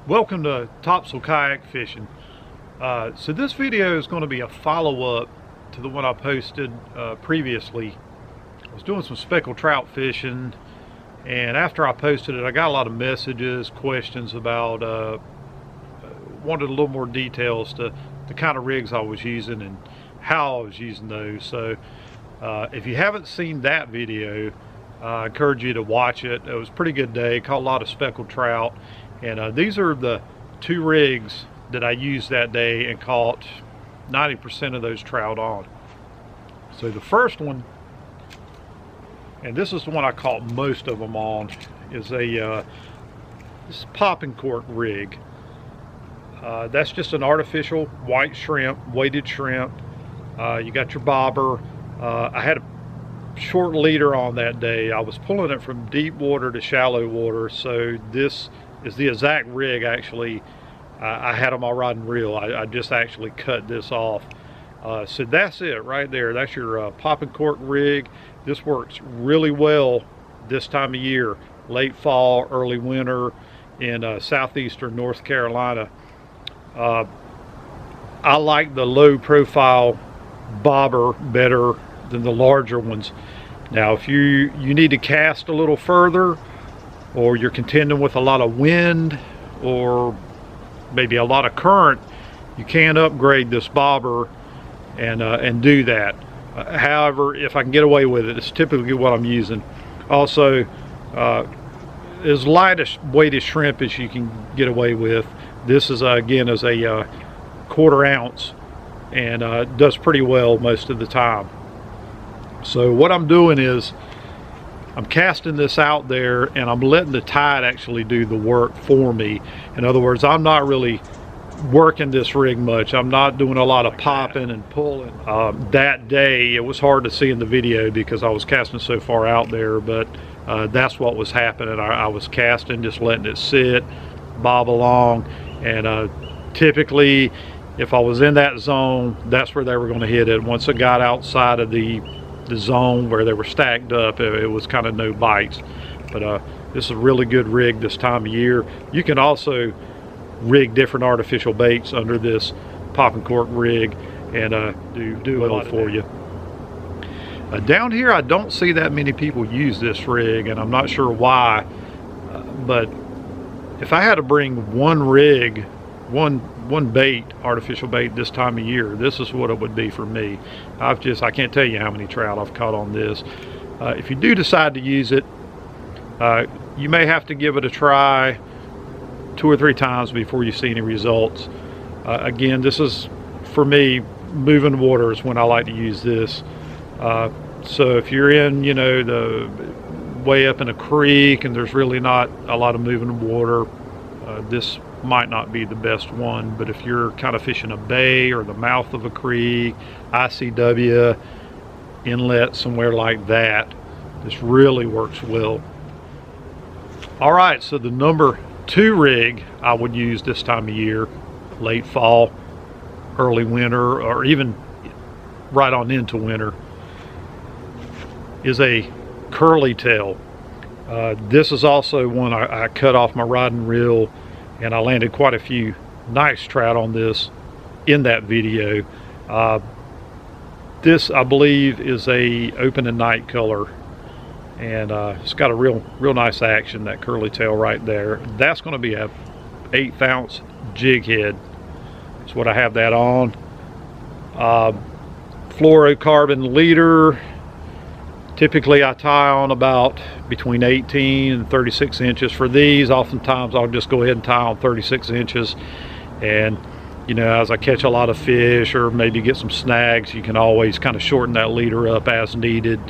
Welcome to Topsail kayak fishing. So this video is going to be a follow-up to the one I posted previously. I was doing some speckled trout fishing, and after I posted it I got a lot of messages, questions about wanted a little more details to the kind of rigs I was using and how I was using those. So if you haven't seen that video, I encourage you to watch it. It was a pretty good day, caught a lot of speckled trout. And these are the two rigs that I used that day and caught 90% of those trout on. So the first one, and this is the one I caught most of them on, is a this popping cork rig. That's just an artificial white shrimp, weighted shrimp. You got your bobber. I had a short leader on that day. I was pulling it from deep water to shallow water, so this is the exact rig. Actually, I had on my rod and reel. I just actually cut this off. So that's it right there. That's your popping cork rig. This works really well this time of year, late fall, early winter in southeastern North Carolina. I like the low profile bobber better than the larger ones. Now if you need to cast a little further, or you're contending with a lot of wind or maybe a lot of current, you can upgrade this bobber and do that. However, if I can get away with it, it's typically what I'm using. Also, as light a weighted shrimp as you can get away with. This is again is a quarter ounce and does pretty well most of the time. So what I'm doing is I'm casting this out there and I'm letting the tide actually do the work for me. In other words, I'm not really working this rig much. I'm not doing a lot of popping and pulling. That day it was hard to see in the video because I was casting so far out there, but that's what was happening. I was casting, just letting it sit, bob along, and typically if I was in that zone, that's where they were going to hit it. Once I got outside of the zone where they were stacked up, it was kind of no bites. But this is a really good rig this time of year. You can also rig different artificial baits under this popping cork rig and do a lot for you. Down here I don't see that many people use this rig, and I'm not sure why, but if I had to bring one rig, one bait, artificial bait this time of year, this is what it would be for me. I can't tell you how many trout I've caught on this. If you do decide to use it, you may have to give it a try 2 or 3 times before you see any results. Again, this is, for me, moving waters when I like to use this. So if you're in, the way up in a creek and there's really not a lot of moving water, this might not be the best one. But if you're kind of fishing a bay or the mouth of a creek, ICW, inlet, somewhere like that, this really works well. All right, so the number 2 rig I would use this time of year, late fall, early winter, or even right on into winter, is a curly tail. This is also one I cut off my rod and reel, and I landed quite a few nice trout on this in that video. This, I believe, is a open and night color, and it's got a real nice action, that curly tail right there. That's going to be a 1/8 ounce jig head. That's what I have that on. Fluorocarbon leader. Typically I tie on about between 18 and 36 inches for these. Oftentimes I'll just go ahead and tie on 36 inches, and as I catch a lot of fish or maybe get some snags, you can always kind of shorten that leader up as needed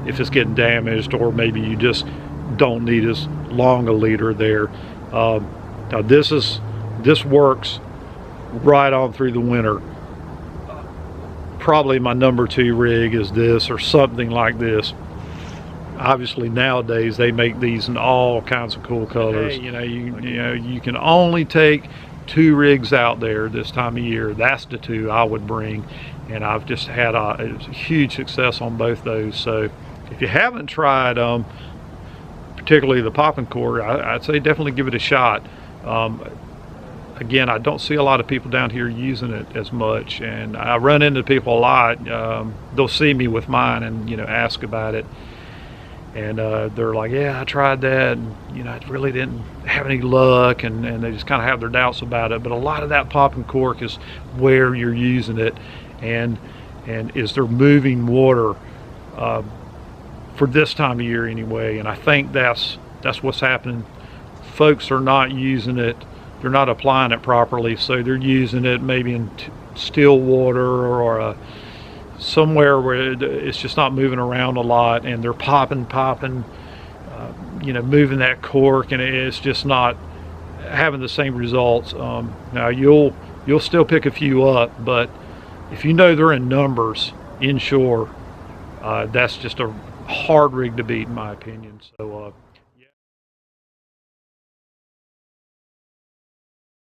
if it's getting damaged, or maybe you just don't need as long a leader there. Now this works right on through the winter. Probably my number 2 rig is this, or something like this. Obviously nowadays they make these in all kinds of cool colors. Hey, you can only take 2 rigs out there this time of year. That's the 2 I would bring, and I've just had a huge success on both those. So if you haven't tried particularly the popping cork, I'd say definitely give it a shot. again, I don't see a lot of people down here using it as much, and I run into people a lot. They'll see me with mine and ask about it, and they're like, yeah, I tried that, and I really didn't have any luck, and they just kind of have their doubts about it. But a lot of that popping cork is where you're using it, and is there moving water for this time of year anyway. And I think that's what's happening. Folks are not using it, they're not applying it properly, so they're using it maybe in still water or somewhere where it's just not moving around a lot, and they're popping, moving that cork, and it's just not having the same results. Now you'll still pick a few up, but if they're in numbers inshore, that's just a hard rig to beat, in my opinion. So